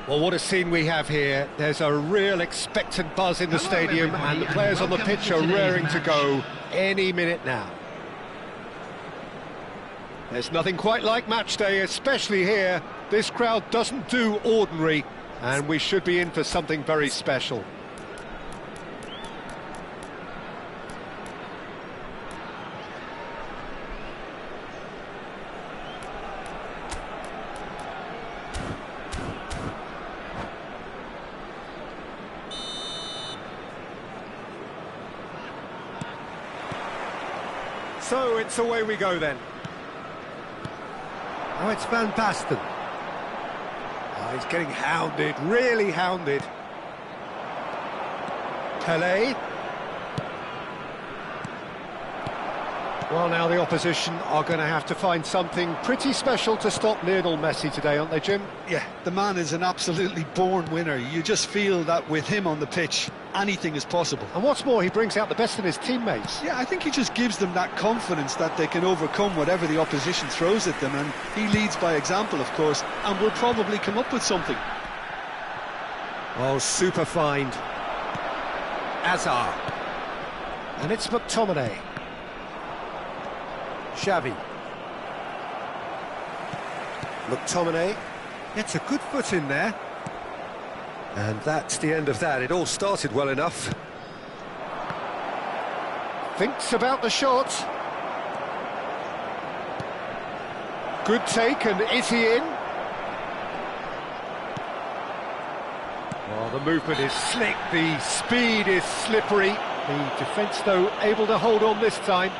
Well, what a scene we have here. There's a real expectant buzz in the stadium, and the players on the pitch are raring to go any minute now. There's nothing quite like match day, especially here. This crowd doesn't do ordinary, and we should be in for something very special. So it's away we go then. Now it's Van Basten. Oh, he's getting hounded, really hounded. Pelé. Well, now the opposition are going to have to find something pretty special to stop Lionel Messi today, aren't they, Jim? Yeah, the man is an absolutely born winner. You just feel that with him on the pitch, anything is possible. And what's more, he brings out the best in his teammates. Yeah, I think he just gives them that confidence that they can overcome whatever the opposition throws at them, and he leads by example, of course, and will probably come up with something. Oh, super find. Azar. And it's McTominay. Xavi. McTominay gets a good foot in there. And that's the end of that. It all started well enough. Thinks about the shot. Good take, and is he in? Well, the movement is slick, the speed is slippery. The defence, though, able to hold on this time.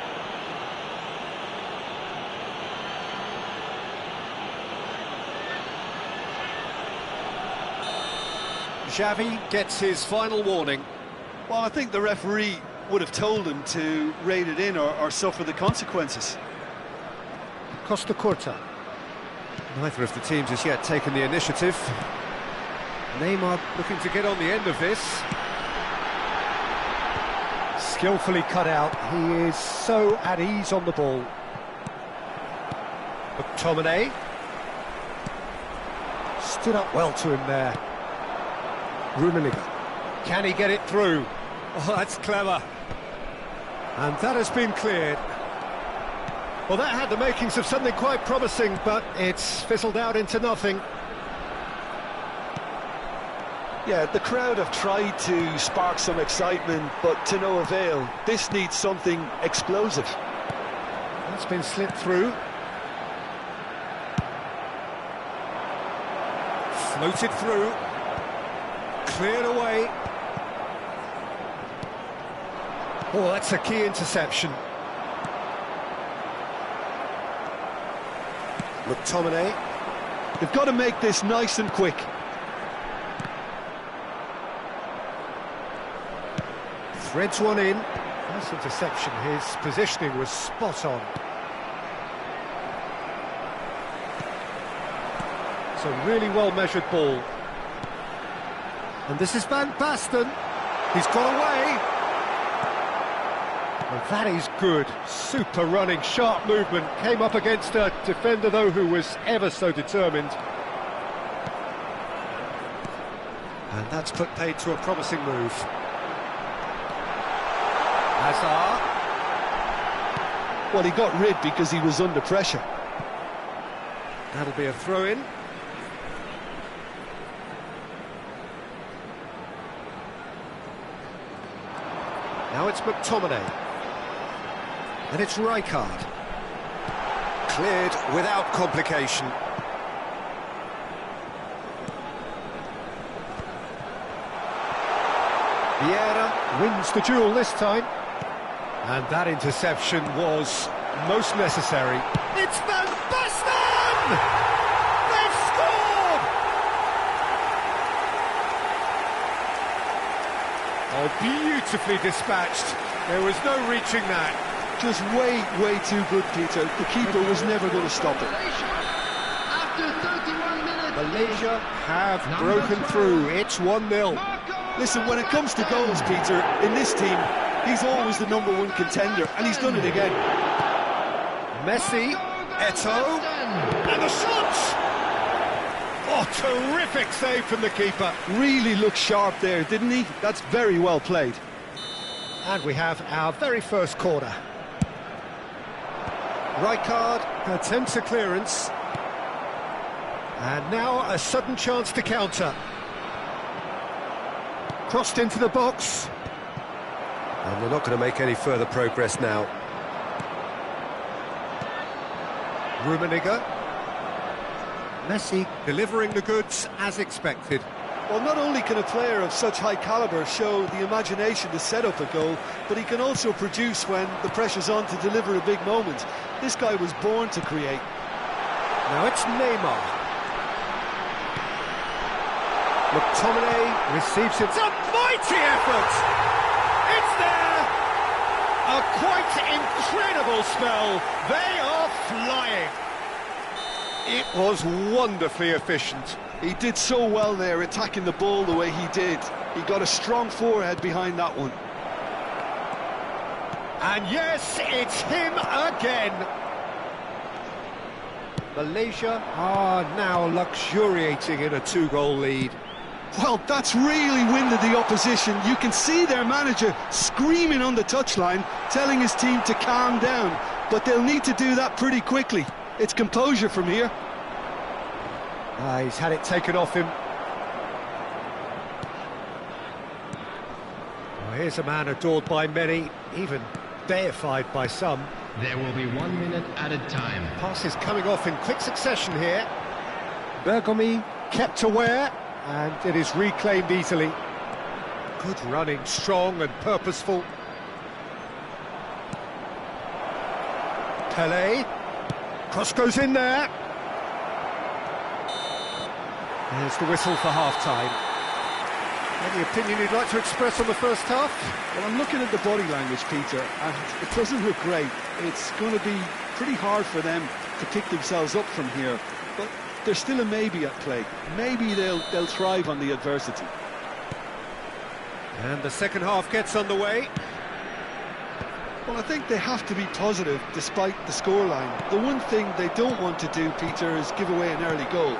Xavi gets his final warning. Well, I think the referee would have told him to rein it in or suffer the consequences. Costa Curta. Neither of the teams has yet taken the initiative. Neymar looking to get on the end of this. Skillfully cut out. He is so at ease on the ball. McTominay. Stood up well to him there. Rummenigge. Can he get it through? Oh, that's clever. And that has been cleared. Well, that had the makings of something quite promising, but it's fizzled out into nothing. Yeah, the crowd have tried to spark some excitement, but to no avail. This needs something explosive. That's been slipped through. Floated through. Cleared away. Oh, that's a key interception. McTominay. They've got to make this nice and quick. Threads one in. Nice interception. His positioning was spot on. It's a really well-measured ball. And this is Van Basten. He's got away. And that is good. Super running, sharp movement. Came up against a defender, though, who was ever so determined. And that's put paid to a promising move. Hazard. Well, he got rid because he was under pressure. That'll be a throw-in. Now it's McTominay. And it's Rijkaard. Cleared without complication. Vieira wins the duel this time. And that interception was most necessary. It's Van Basten! They've scored! Oh, beautifully dispatched. There was no reaching that. Just way too good, Peter. The keeper was never going to stop it. Malaysia have broken through. It's 1-0. Listen, when it comes to goals, Peter, in this team, he's always the #1 contender, and he's done it again. Messi, Eto'o, and the shot! Oh, terrific save from the keeper. Really looked sharp there, didn't he? That's very well played. And we have our very first corner. Rijkaard attempts a clearance. And now a sudden chance to counter. Crossed into the box. And they're not going to make any further progress now. Rummenigge. Messi delivering the goods as expected. Well, not only can a player of such high calibre show the imagination to set up a goal, but he can also produce when the pressure's on to deliver a big moment. This guy was born to create. Now it's Neymar. McTominay receives it. It's a mighty effort! It's there! A quite incredible spell. They are flying. It was wonderfully efficient. He did so well there, attacking the ball the way he did. He got a strong forehead behind that one. And yes, it's him again. Malaysia are now luxuriating in a two-goal lead. Well, that's really winded the opposition. You can see their manager screaming on the touchline, telling his team to calm down. But they'll need to do that pretty quickly. It's composure from here. He's had it taken off him. Well, here's a man adored by many, even deified by some. There will be 1 minute added time. Passes coming off in quick succession here. Bergomi kept aware, and it is reclaimed easily. Good running, strong and purposeful. Pelé. Cross goes in there. There's the whistle for half-time. Any opinion you'd like to express on the first half? Well, I'm looking at the body language, Peter, and it doesn't look great. It's going to be pretty hard for them to pick themselves up from here, but there's still a maybe at play. Maybe they'll thrive on the adversity. And the second half gets underway. Well, I think they have to be positive despite the scoreline. The one thing they don't want to do, Peter, is give away an early goal.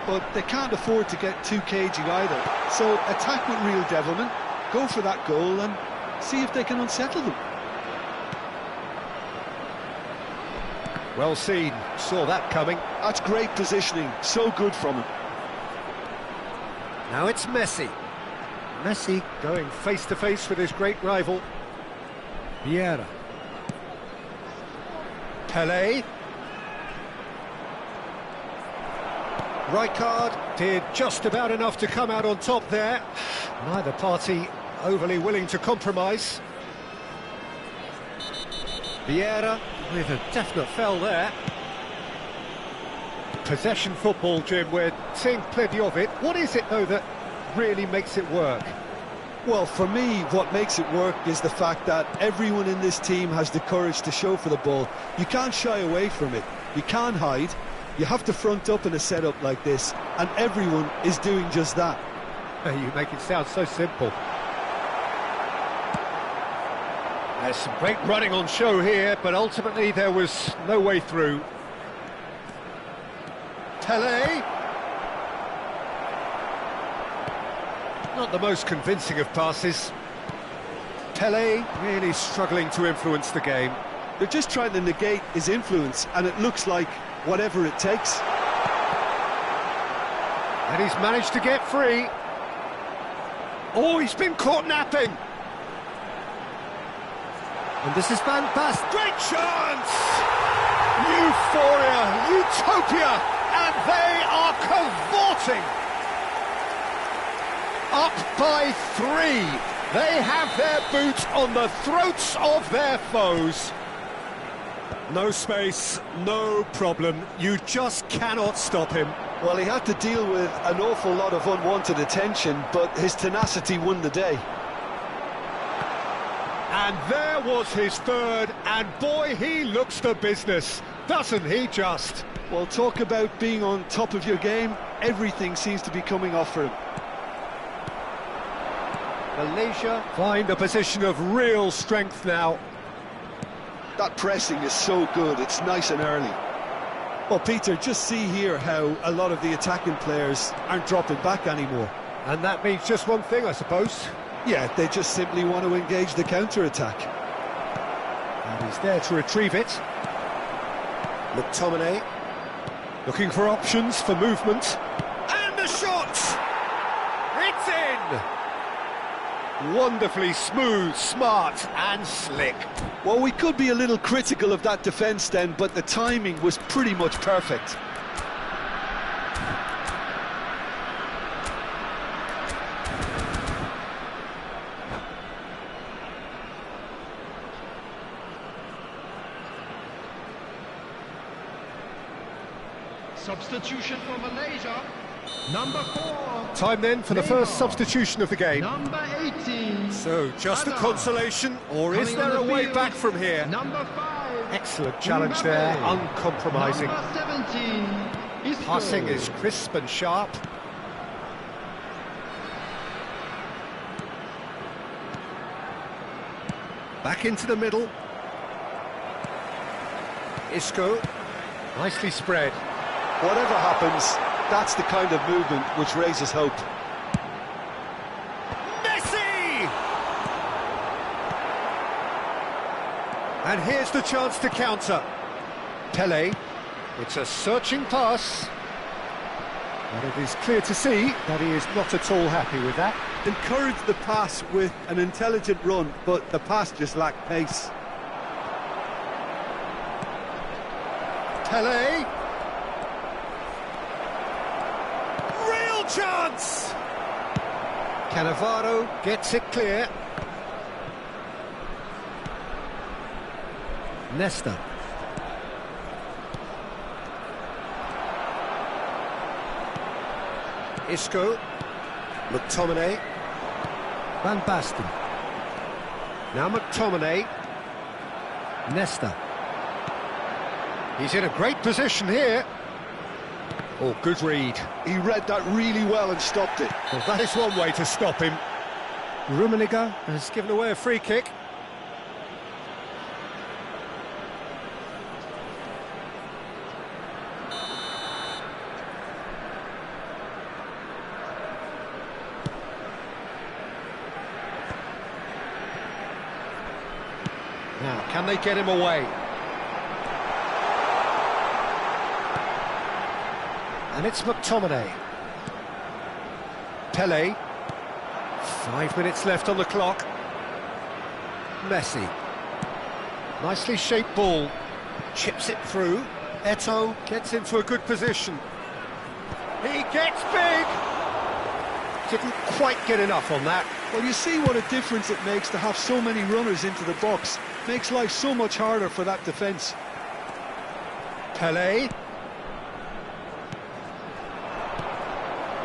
But they can't afford to get too cagey either. So attack with real devilment, go for that goal and see if they can unsettle them. Well seen, saw that coming. That's great positioning, so good from him. Now it's Messi. Messi going face to face with his great rival. Vieira. Pelé. Rijkaard did just about enough to come out on top there. Neither party overly willing to compromise. Vieira with a definite foul there. Possession football, Jim, we're seeing plenty of it. What is it, though, that really makes it work? Well, for me, what makes it work is the fact that everyone in this team has the courage to show for the ball. You can't shy away from it. You can't hide. You have to front up in a setup like this, and everyone is doing just that. You make it sound so simple. There's some great running on show here, but ultimately there was no way through. Pelé. Not the most convincing of passes. Pelé really struggling to influence the game. They're just trying to negate his influence, and it looks like whatever it takes. And he's managed to get free. Oh, he's been caught napping. And this is fantastic. Great chance! Euphoria, utopia, and they are cavorting. Up by 3. They have their boot on the throats of their foes. No space, no problem. You just cannot stop him. Well, he had to deal with an awful lot of unwanted attention, but his tenacity won the day. And there was his third, and boy, he looks the business, doesn't he just? Well, talk about being on top of your game. Everything seems to be coming off for him. Malaysia find a position of real strength now. That pressing is so good, it's nice and early. Well, Peter, just see here how a lot of the attacking players aren't dropping back anymore. And that means just one thing, I suppose. Yeah, they just simply want to engage the counter-attack. And he's there to retrieve it. McTominay looking for options for movement. And the shot! It's in! Wonderfully smooth, smart and slick. Well, we could be a little critical of that defence then, but the timing was pretty much perfect. Substitution for Malaysia. Number 4. Time then for the first substitution of the game. Number 18. So, just a Adam. consolation, or is Coming there a on the way field, back from here? Number 5. Excellent challenge there, uncompromising. Number 17. Isco. Passing is crisp and sharp. Back into the middle. Isco, nicely spread. Whatever happens, that's the kind of movement which raises hope. Messi! And here's the chance to counter. Pele, it's a searching pass. But it is clear to see that he is not at all happy with that. Encouraged the pass with an intelligent run, but the pass just lacked pace. Pele. Real chance! Cannavaro gets it clear. Nesta. Isco. McTominay. Van Basten. Now McTominay. Nesta. He's in a great position here. Oh, good read. He read that really well and stopped it. Well, that is one way to stop him. Rummenigge has given away a free kick. Now, can they get him away? And it's McTominay. Pele. 5 minutes left on the clock. Messi. Nicely shaped ball. Chips it through. Eto'o gets into a good position. He gets big! Didn't quite get enough on that. Well, you see what a difference it makes to have so many runners into the box. Makes life so much harder for that defence. Pele.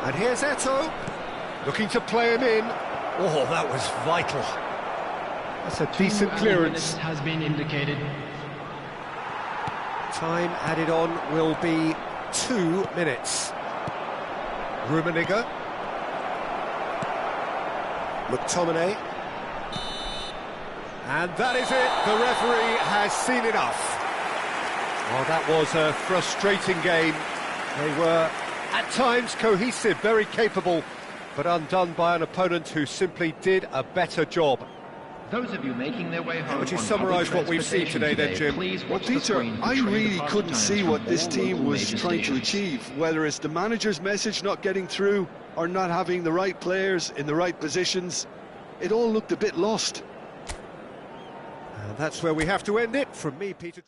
And here's Eto'o, looking to play him in. Oh, that was vital. That's a decent clearance. Has been indicated. Time added on will be 2 minutes. Rummenigge. McTominay. And that is it. The referee has seen enough. Well, that was a frustrating game. They were at times cohesive, very capable, but undone by an opponent who simply did a better job. Those of you making their way home. How would you summarise what we've seen today then, Jim? Well, Peter, I really couldn't see what this team was trying to achieve, whether it's the manager's message not getting through or not having the right players in the right positions. It all looked a bit lost. And that's where we have to end it. From me, Peter.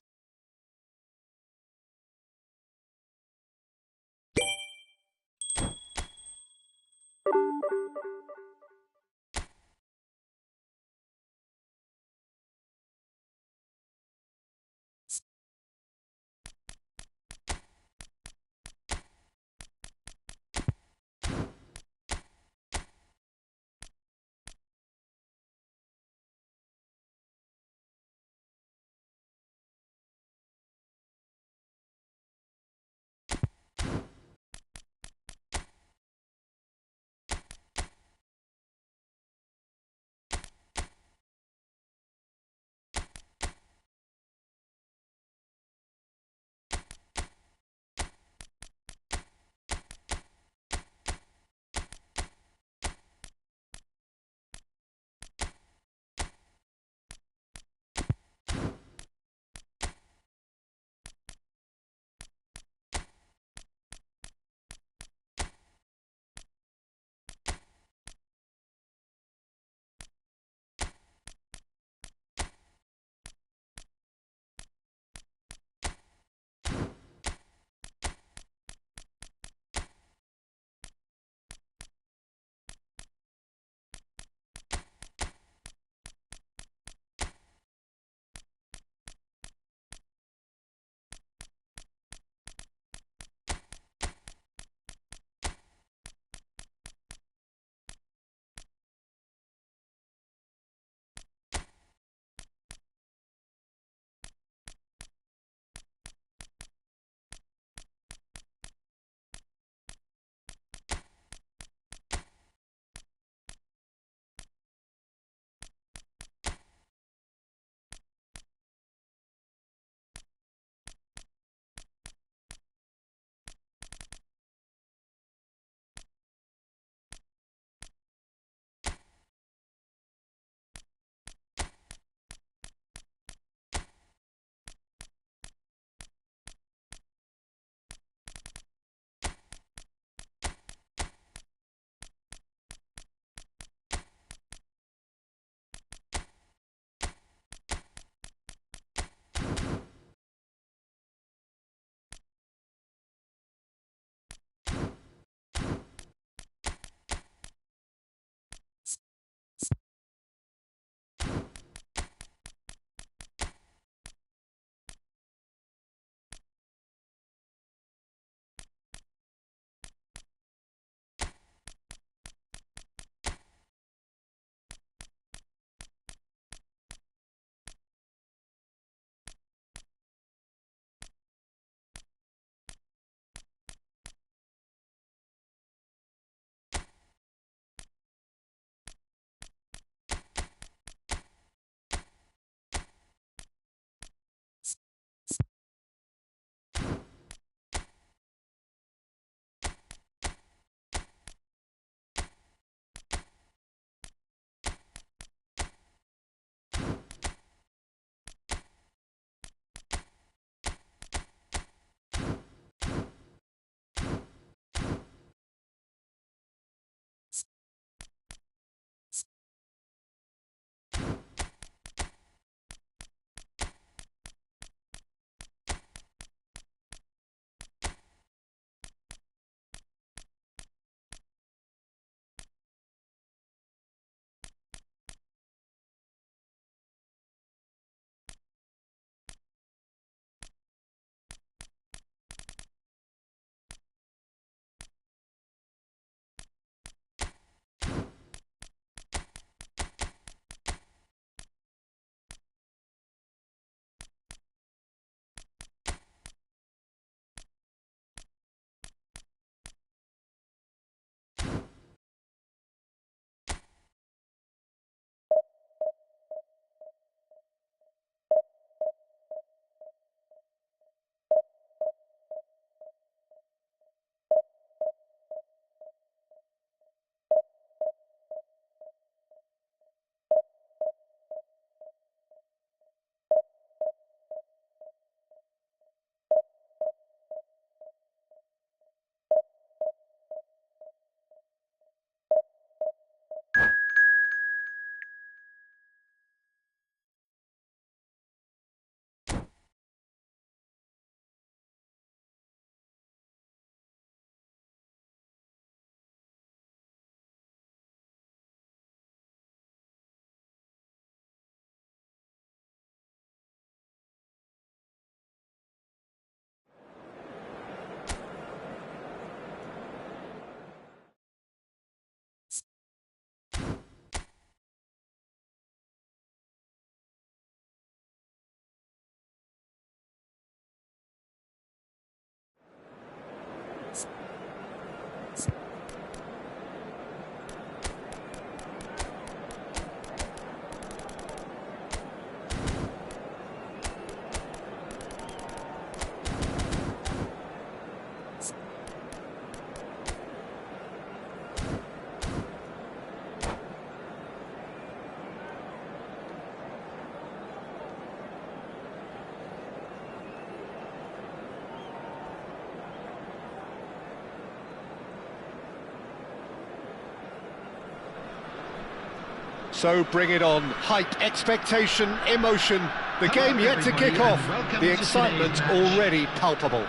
So bring it on. Hype, expectation, emotion. The game yet to kick off. The excitement already palpable.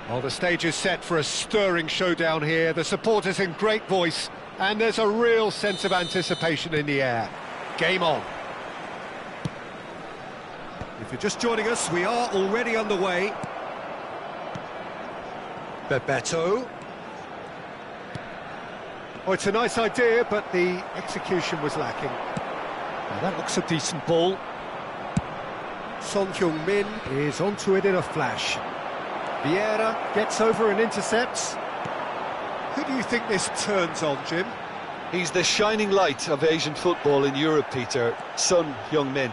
Well, the stage is set for a stirring showdown here. The supporters in great voice, and there's a real sense of anticipation in the air. Game on. If you're just joining us, we are already underway. Bebeto. Oh, it's a nice idea, but the execution was lacking. Now that looks a decent ball. Son Heung-min is onto it in a flash. Vieira gets over and intercepts. Who do you think this turns on, Jim? He's the shining light of Asian football in Europe, Peter. Son Heung-min.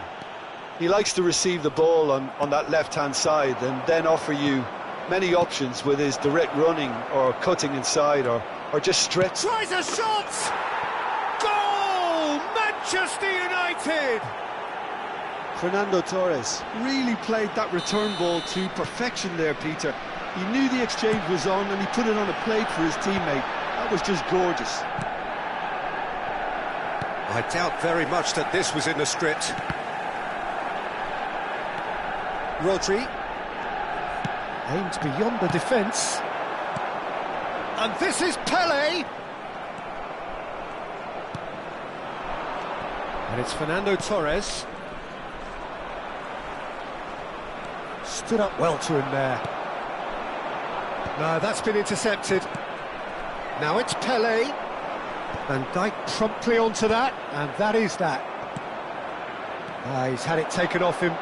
He likes to receive the ball on that left-hand side and then offer you many options with his direct running or cutting inside or just stretch. Tries a shot! Goal! Manchester United! Fernando Torres really played that return ball to perfection there, Peter. He knew the exchange was on and he put it on a plate for his teammate. That was just gorgeous. I doubt very much that this was in the script. Rodri. Aimed beyond the defence. And this is Pele! And it's Fernando Torres. Stood up well to him there. No, that's been intercepted. Now it's Pele. Van Dijk promptly onto that, and that is that. He's had it taken off him.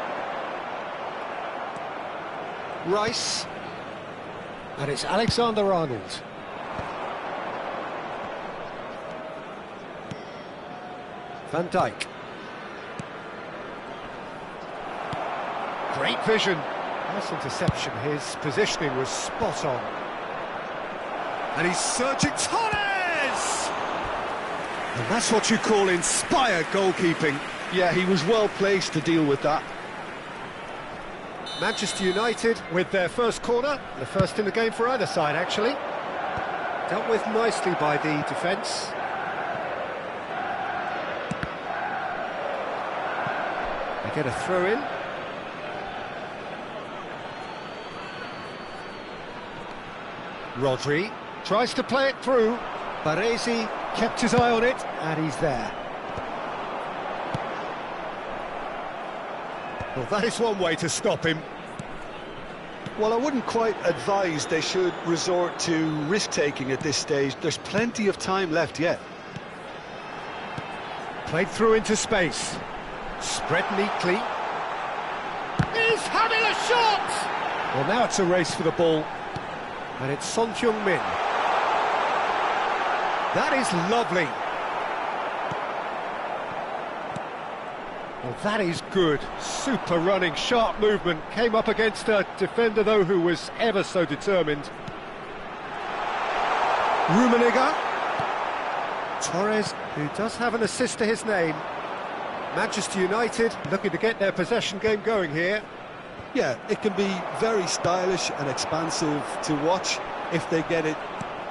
Rice. And it's Alexander-Arnold. Van Dijk. Great vision. Nice interception. His positioning was spot on. And he's searching. Torres! And that's what you call inspired goalkeeping. Yeah, he was well placed to deal with that. Manchester United with their first corner. The first in the game for either side, actually. Dealt with nicely by the defence. They get a throw in. Rodri tries to play it through. Baresi kept his eye on it, and he's there. Well, that is one way to stop him. Well, I wouldn't quite advise they should resort to risk-taking at this stage. There's plenty of time left yet. Played through into space. Spread neatly. He's having a shot! Well, now it's a race for the ball. And it's Son Heung-min. That is lovely. Well, that is good. Super running, sharp movement. Came up against a defender, though, who was ever so determined. Rummenigge. Torres, who does have an assist to his name. Manchester United looking to get their possession game going here. Yeah, it can be very stylish and expansive to watch if they get it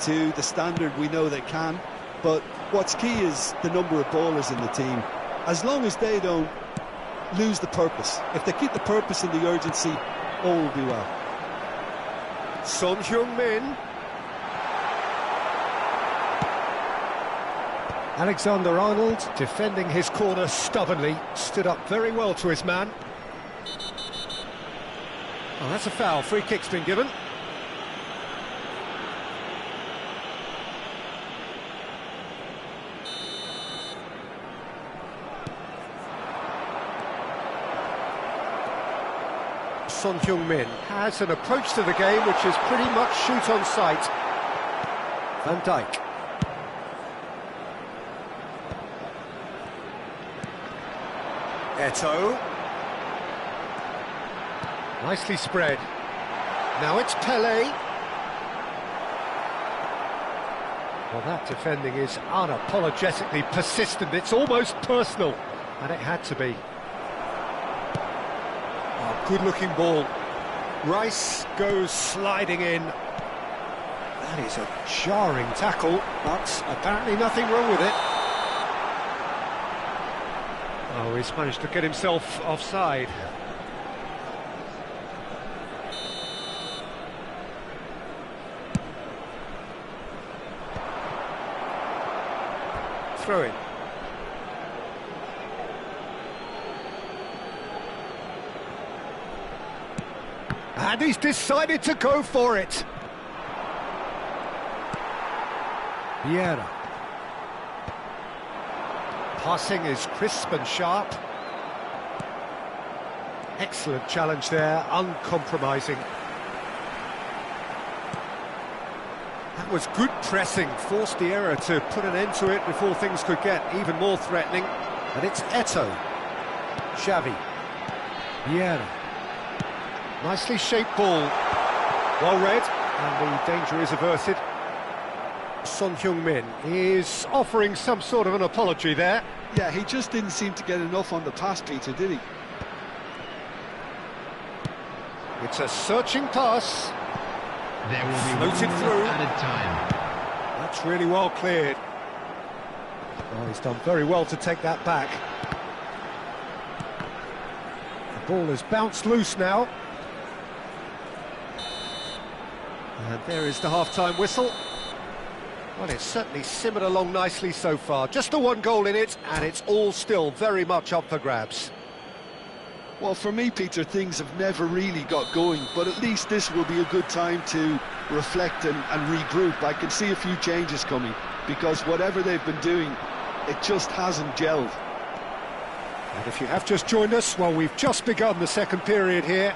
to the standard we know they can. But what's key is the number of ballers in the team. As long as they don't lose the purpose, if they keep the purpose and the urgency, all will be well. Son Heung-min. Alexander-Arnold defending his corner stubbornly, stood up very well to his man. Oh, that's a foul. Free kick's been given. Son Heung-min has an approach to the game which is pretty much shoot on sight. Van Dijk. Eto'o. Nicely spread. Now it's Pele. Well, that defending is unapologetically persistent. It's almost personal, and it had to be. Oh, good-looking ball. Rice goes sliding in. That is a jarring tackle, but apparently nothing wrong with it. Oh, he's managed to get himself offside. Throw in. And he's decided to go for it. Vieira. Passing is crisp and sharp. Excellent challenge there, uncompromising. That was good pressing, forced the error to put an end to it before things could get even more threatening. And it's Eto'o. Xavi. Vieira. Nicely shaped ball. Well read, and the danger is averted. Son Heung-min is offering some sort of an apology there. Yeah, he just didn't seem to get enough on the pass, Peter, did he? It's a searching pass. There will be Floated through. added time. That's really well cleared. Oh, he's done very well to take that back. The ball has bounced loose now. And there is the half-time whistle. Well, it's certainly simmered along nicely so far. Just the one goal in it, and it's all still very much up for grabs. Well, for me, Peter, things have never really got going, but at least this will be a good time to reflect and regroup. I can see a few changes coming, because whatever they've been doing, it just hasn't gelled. And if you have just joined us, well, we've just begun the second period here.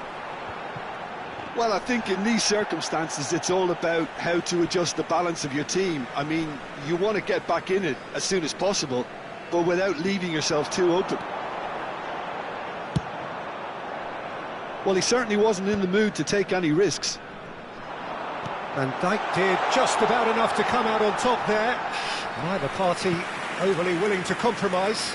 Well, I think in these circumstances, it's all about how to adjust the balance of your team. I mean, you want to get back in it as soon as possible, but without leaving yourself too open. Well, he certainly wasn't in the mood to take any risks. Van Dijk did just about enough to come out on top there. Neither party overly willing to compromise.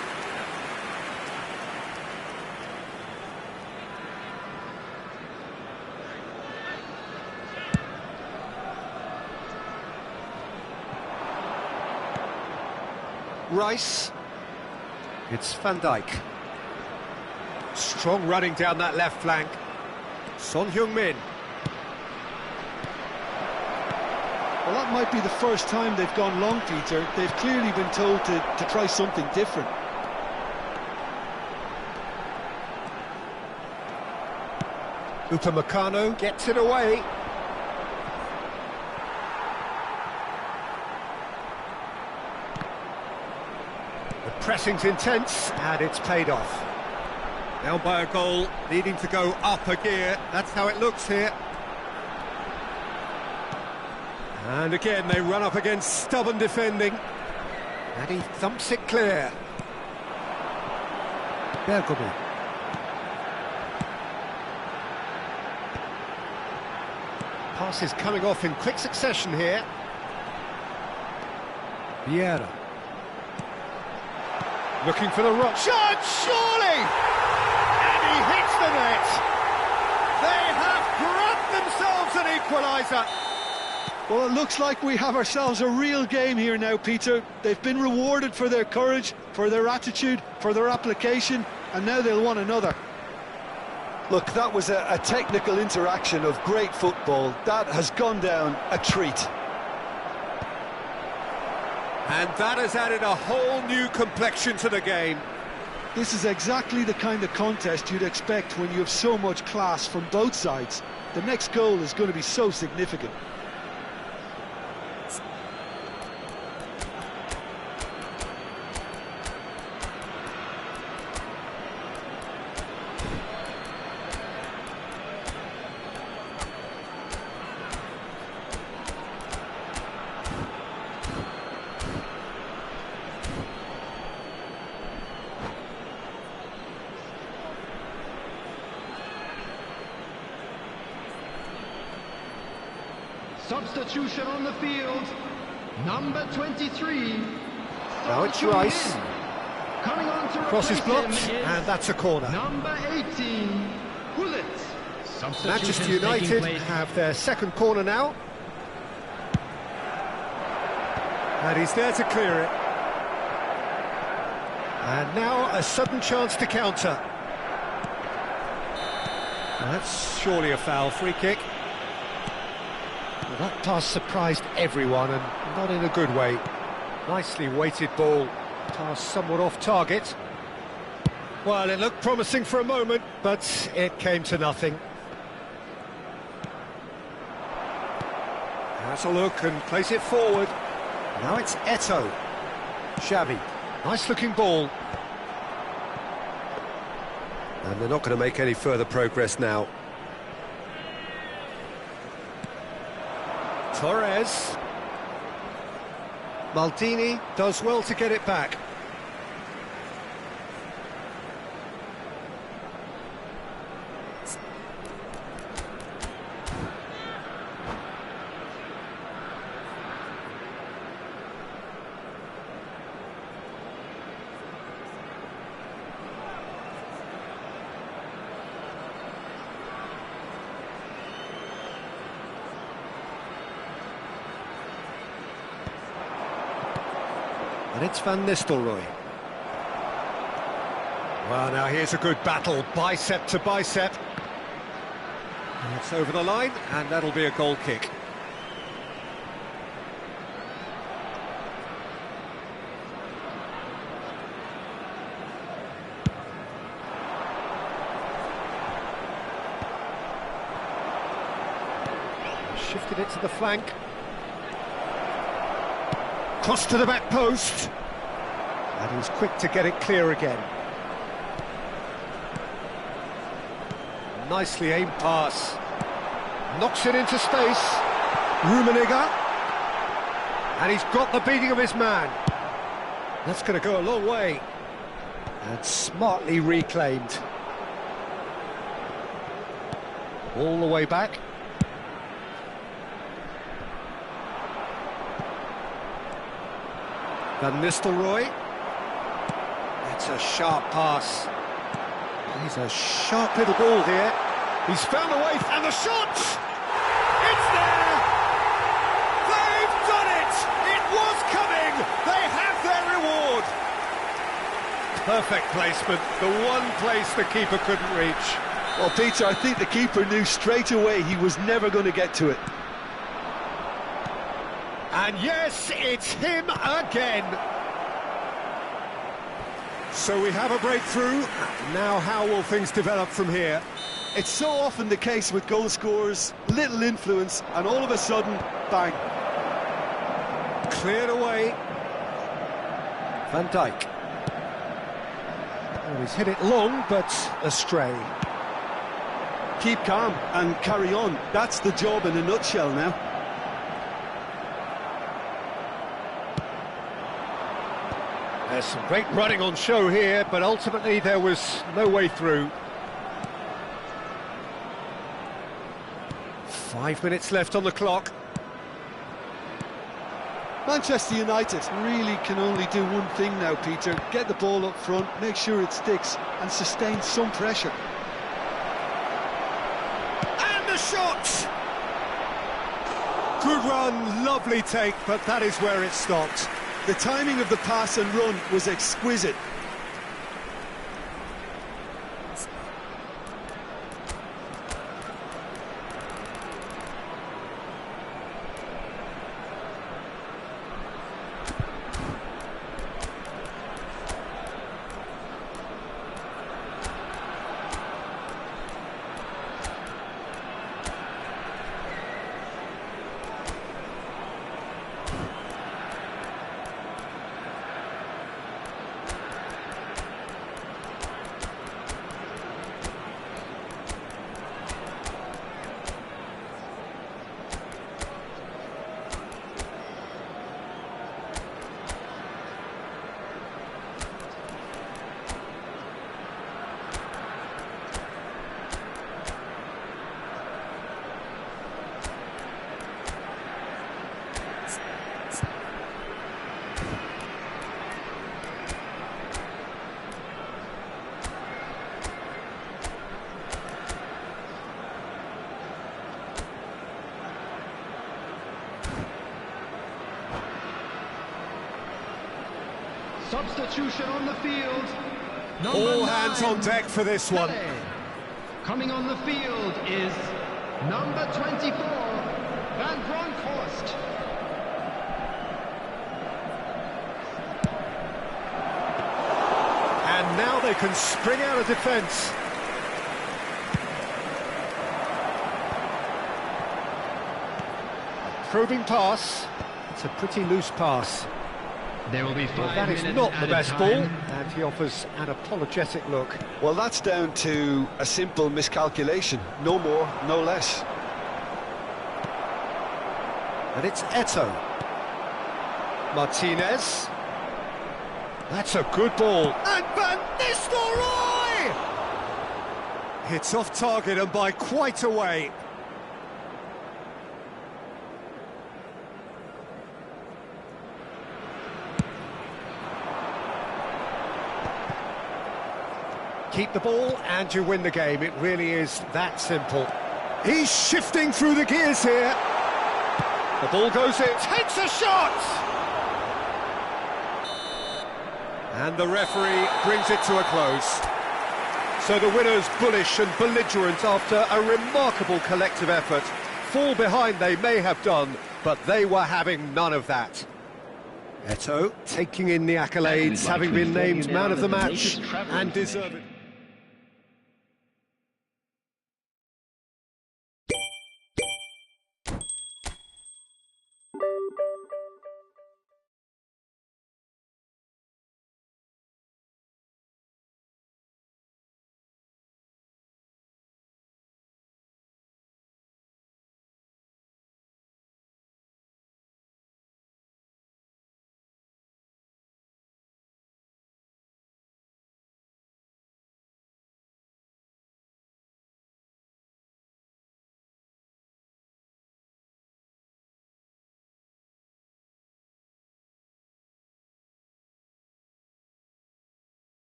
Rice. It's Van Dijk. Strong running down that left flank. Son Heung-min. Well, that might be the first time they've gone long, Peter. They've clearly been told to try something different. Upamecano gets it away. The pressing's intense, and it's paid off. Down by a goal, needing to go up a gear. That's how it looks here. And again, they run up against stubborn defending. And he thumps it clear. Bergamo. Passes coming off in quick succession here. Vieira. Looking for the rock shot, surely! And he hits the net! They have grabbed themselves an equaliser! Well, it looks like we have ourselves a real game here now, Peter. They've been rewarded for their courage, for their attitude, for their application, and now they'll want another. Look, that was a technical interaction of great football. That has gone down a treat. And that has added a whole new complexion to the game. This is exactly the kind of contest you'd expect when you have so much class from both sides. The next goal is going to be so significant. Substitution on the field, number 23. Now it's Rice. Coming on to Cross is blocked, replace him is and that's a corner. number 18, Gullit. Manchester United have their second corner now. And he's there to clear it. And now a sudden chance to counter. That's surely a foul. Free kick. Well, that pass surprised everyone, and not in a good way. Nicely weighted ball. Pass somewhat off target. Well, it looked promising for a moment, but it came to nothing. Has a look and plays it forward. Now it's Eto'o. Xavi. Nice looking ball. And they're not going to make any further progress now. Torres. Maldini does well to get it back. And it's Van Nistelrooy. Well, now here's a good battle, bicep to bicep. And it's over the line, and that'll be a goal kick. Shifted it to the flank. Cross to the back post. And he's quick to get it clear again. Nicely aimed pass. Knocks it into space. Rummenigge. And he's got the beating of his man. That's going to go a long way. And smartly reclaimed. All the way back. Van Nistelrooy. That's a sharp pass. He's a sharp little ball here. He's found a way, and the shot! It's there! They've done it! It was coming! They have their reward! Perfect placement, the one place the keeper couldn't reach. Well, Peter, I think the keeper knew straight away he was never going to get to it. And yes, it's him again. So we have a breakthrough. Now how will things develop from here? It's so often the case with goal scorers, little influence, and all of a sudden, bang. Cleared away. Van Dijk. Oh, he's hit it long, but astray. Keep calm and carry on. That's the job in a nutshell now. There's some great running on show here, but ultimately there was no way through. 5 minutes left on the clock. Manchester United really can only do one thing now, Peter. Get the ball up front, make sure it sticks, and sustain some pressure. And the shot! Good run, lovely take, but that is where it stopped. The timing of the pass and run was exquisite. Substitution on the field. All hands on deck for this one. Coming on the field is number 24, Van Bronckhorst. And now they can spring out of defence. Probing pass. It's a pretty loose pass. There will be 5 Well, that is minutes not the added best time. ball, and he offers an apologetic look. Well, that's down to a simple miscalculation. No more, no less. And it's Eto'o. Martinez. That's a good ball. And Van Nistelrooy! It's off target and by quite a way. Keep the ball and you win the game. It really is that simple. He's shifting through the gears here. The ball goes in, takes a shot! And the referee brings it to a close. So the winners bullish and belligerent after a remarkable collective effort. Fall behind they may have done, but they were having none of that. Eto'o taking in the accolades, having been named man of the match, and deserved.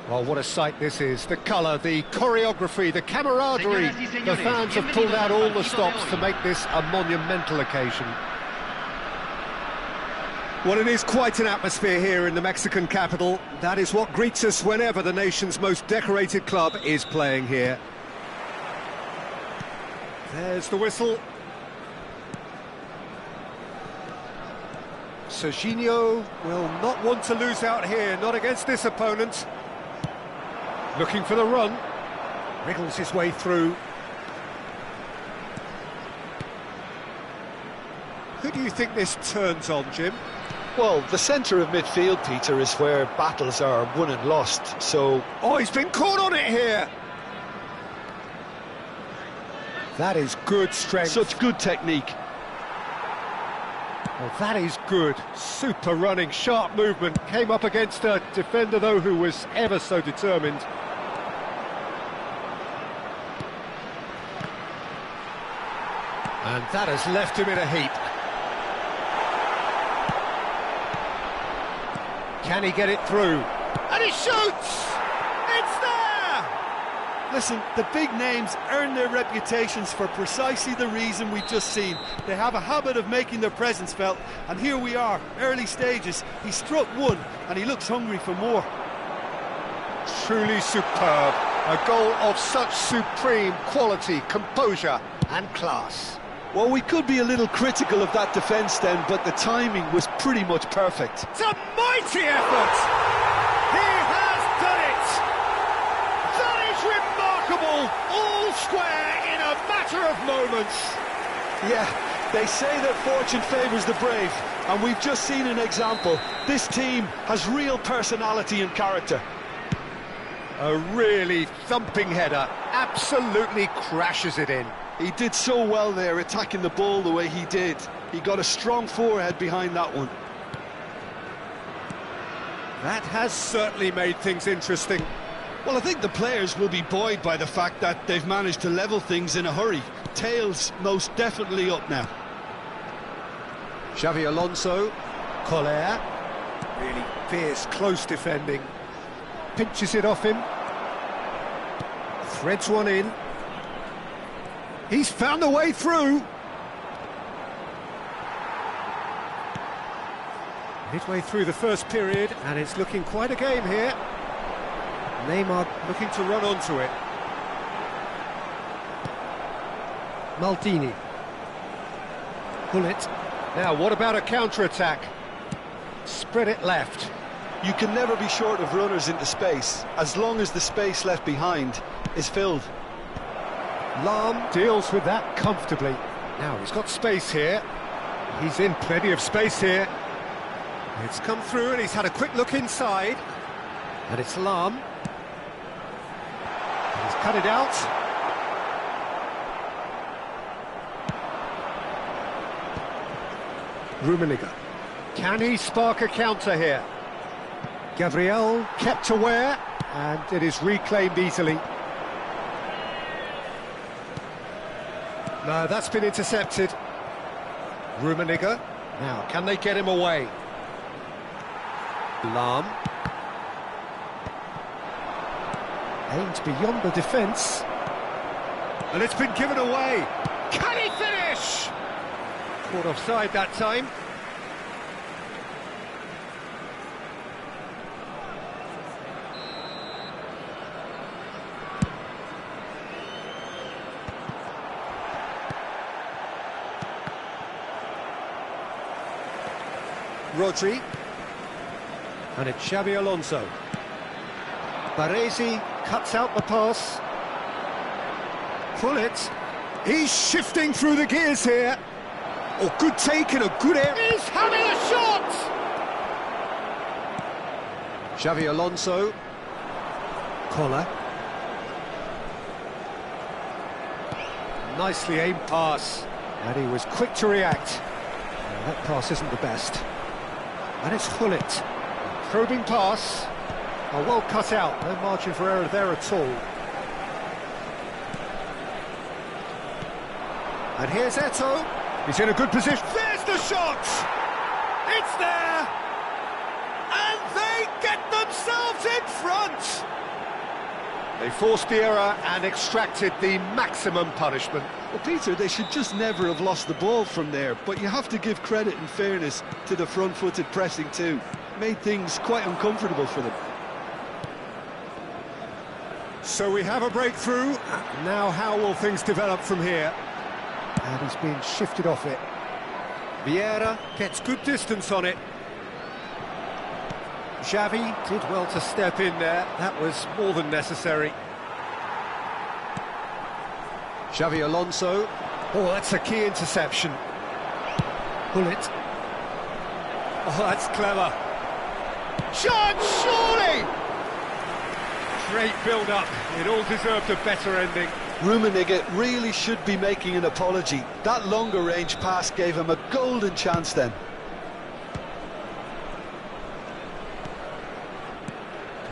Well, what a sight this is. The colour, the choreography, the camaraderie. The fans have pulled out all the stops to make this a monumental occasion. Well, it is quite an atmosphere here in the Mexican capital. That is what greets us whenever the nation's most decorated club is playing here. There's the whistle. Serginho will not want to lose out here, not against this opponent. Looking for the run. Wriggles his way through. Who do you think this turns on, Jim? Well, the centre of midfield, Peter, is where battles are won and lost, so... Oh, he's been caught on it here! That is good strength. Such good technique. Well, that is good. Super running, sharp movement. Came up against a defender, though, who was ever so determined. And that has left him in a heap. Can he get it through? And he shoots! It's there! Listen, the big names earn their reputations for precisely the reason we've just seen. They have a habit of making their presence felt, and here we are, early stages. He struck one, and he looks hungry for more. Truly superb. A goal of such supreme quality, composure and class. Well, we could be a little critical of that defence then, but the timing was pretty much perfect. It's a mighty effort! He has done it! That is remarkable! All square in a matter of moments. Yeah, they say that fortune favours the brave, and we've just seen an example. This team has real personality and character. A really thumping header, absolutely crashes it in. He did so well there, attacking the ball the way he did. He got a strong forehead behind that one. That has certainly made things interesting. Well, I think the players will be buoyed by the fact that they've managed to level things in a hurry. Tails most definitely up now. Xavi Alonso, Collier, really fierce, close defending. Pinches it off him. Threads one in. He's found a way through. Midway through the first period, and it's looking quite a game here. Neymar looking to run onto it. Maldini. Pull it. Now, what about a counter-attack? Spread it left. You can never be short of runners into space, as long as the space left behind is filled. Lahm deals with that comfortably. Now, he's got space here. He's in plenty of space here. It's come through and he's had a quick look inside. And it's Lahm. He's cut it out. Rummenigge. Can he spark a counter here? Gabriel kept aware, and it is reclaimed easily. No, that's been intercepted. Rummenigge. Now, can they get him away? Lahm. Aimed beyond the defence. And it's been given away. Can he finish? Caught offside that time. Rodri, and it's Xabi Alonso. Baresi cuts out the pass. Pullet, he's shifting through the gears here. Oh, good take and a good air. He's having a shot! Xabi Alonso. Collar. Nicely aimed pass, and he was quick to react. Well, that pass isn't the best. And it's Hullet. Probing pass. Oh, well cut out. No margin for error there at all. And here's Eto'o. He's in a good position. There's the shot! It's there! And they get themselves in front! They forced the error and extracted the maximum punishment. Well, Peter, they should just never have lost the ball from there, but you have to give credit and fairness to the front-footed pressing too. Made things quite uncomfortable for them. So we have a breakthrough. Now how will things develop from here? And he's being shifted off it. Vieira gets good distance on it. Xavi did well to step in there. That was more than necessary. Xabi Alonso. Oh, that's a key interception. Bullet. Oh, that's clever. Shot, surely! Great build-up. It all deserved a better ending. Rummenigge really should be making an apology. That longer range pass gave him a golden chance then.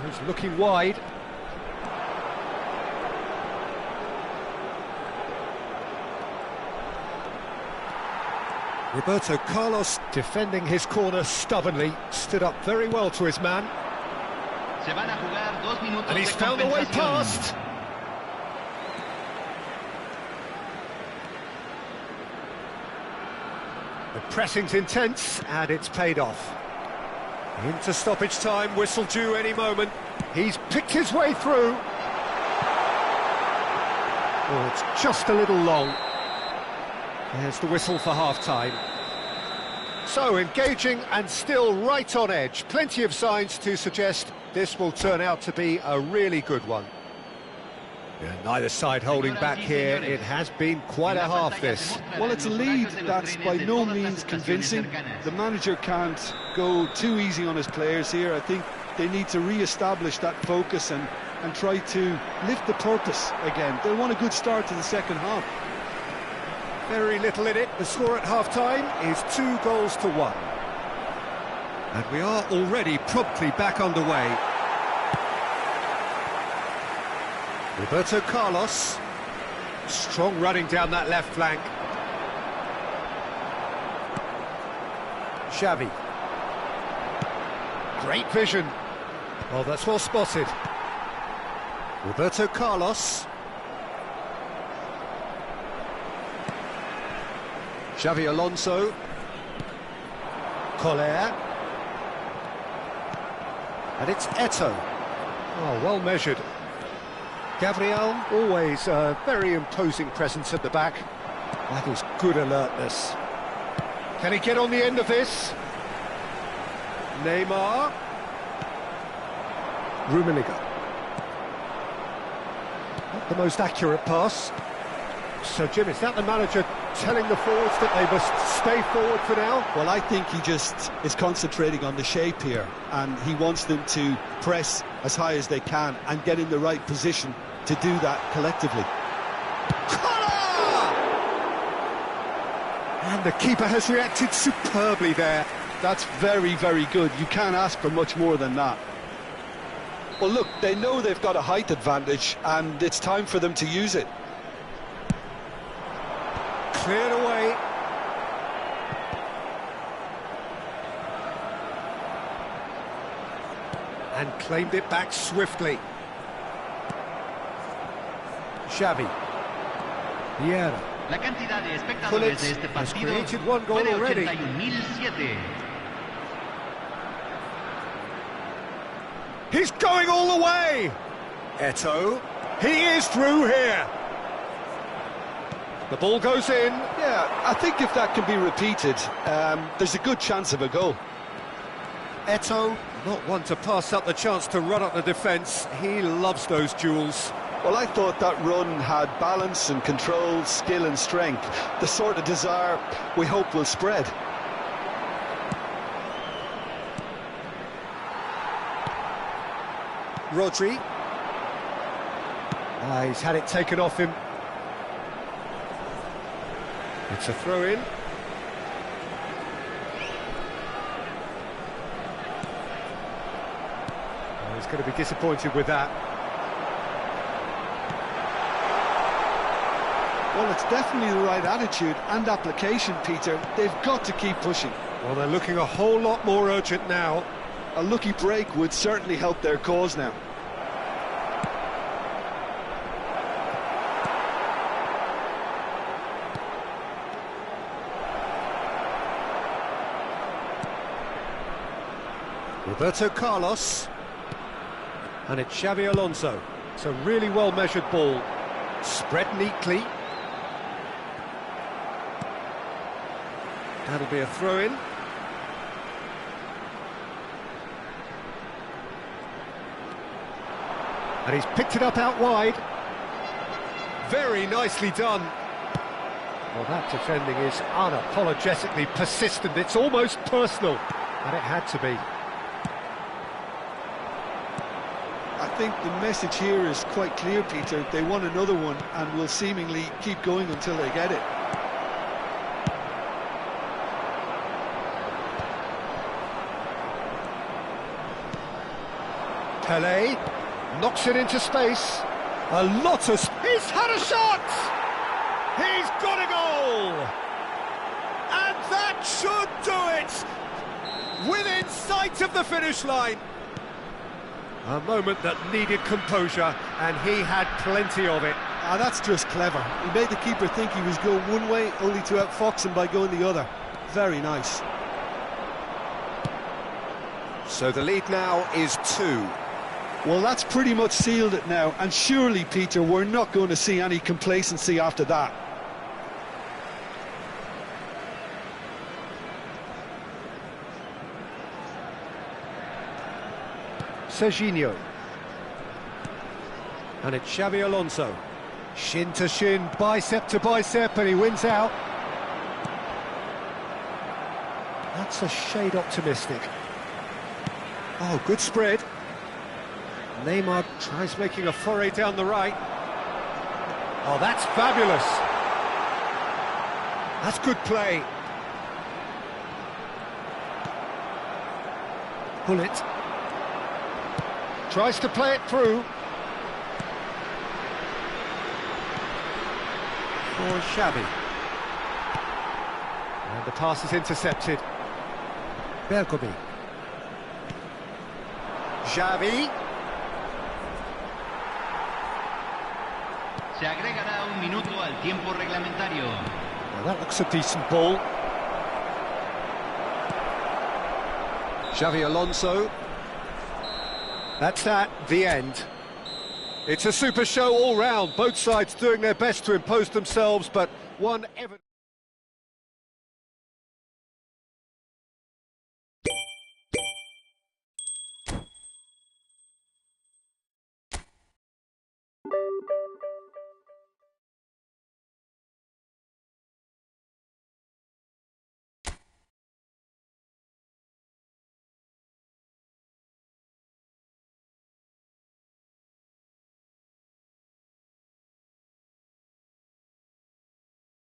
He's looking wide. Roberto Carlos defending his corner stubbornly, stood up very well to his man. And he's found a way past. The pressing's intense and it's paid off. Into stoppage time, whistle due any moment. He's picked his way through. Oh, it's just a little long. There's the whistle for half-time. So, engaging and still right on edge. Plenty of signs to suggest this will turn out to be a really good one. Yeah, neither side holding back here. It has been quite a half, this. Well, it's a lead that's by no means convincing. The manager can't go too easy on his players here. I think they need to re-establish that focus and try to lift the purpose again. They'll want a good start to the second half. Very little in it. The score at half-time is 2-1. And we are already promptly back underway. Roberto Carlos. Strong running down that left flank. Xavi. Great vision. Well, that's well spotted. Roberto Carlos. Xabi Alonso. Collier. And it's Eto'o. Oh, well measured. Gabriel, always a very imposing presence at the back. That is good alertness. Can he get on the end of this? Neymar. Rummenigge. Not the most accurate pass. So, Jim, is that the manager telling the forwards that they must stay forward for now? Well, I think he just is concentrating on the shape here, and he wants them to press as high as they can and get in the right position to do that collectively. And the keeper has reacted superbly there. That's very, very good. You can't ask for much more than that. Well, look, they know they've got a height advantage, and it's time for them to use it. Cleared away. And claimed it back swiftly. Xavi. Vieira. La cantidad de espectadores de este has partido created one goal fue de already. 81.007. He's going all the way! Eto'o. He is through here. The ball goes in. Yeah, I think if that can be repeated, there's a good chance of a goal. Eto'o, not one to pass up the chance to run up the defence. He loves those duels. Well, I thought that run had balance and control, skill and strength. The sort of desire we hope will spread. Rodri. He's had it taken off him. It's a throw-in. Oh, he's going to be disappointed with that. Well, it's definitely the right attitude and application, Peter. They've got to keep pushing. Well, they're looking a whole lot more urgent now. A lucky break would certainly help their cause now. Roberto Carlos. And it's Xavi Alonso. It's a really well-measured ball. Spread neatly. That'll be a throw-in. And he's picked it up out wide. Very nicely done. Well, that defending is unapologetically persistent. It's almost personal. And it had to be. I think the message here is quite clear, Peter. They want another one and will seemingly keep going until they get it. Pelé knocks it into space. A lot of... He's had a shot! He's got a goal! And that should do it! Within sight of the finish line. A moment that needed composure, and he had plenty of it. Ah, that's just clever. He made the keeper think he was going one way, only to outfox him by going the other. Very nice. So the lead now is 2. Well, that's pretty much sealed it now, and surely, Peter, we're not going to see any complacency after that. Serginho. And it's Xavi Alonso. Shin to shin, bicep to bicep, and he wins out. That's a shade optimistic. Oh, good spread. Neymar tries making a foray down the right. Oh, that's fabulous. That's good play. Bullet. Tries to play it through. For Xavi. And the pass is intercepted. Bergomi. Xavi. Se agregará un minuto al tiempo reglamentario. Now that looks a decent ball. Xavi Alonso. That's that, the end. It's a super show all round, both sides doing their best to impose themselves, but one ever...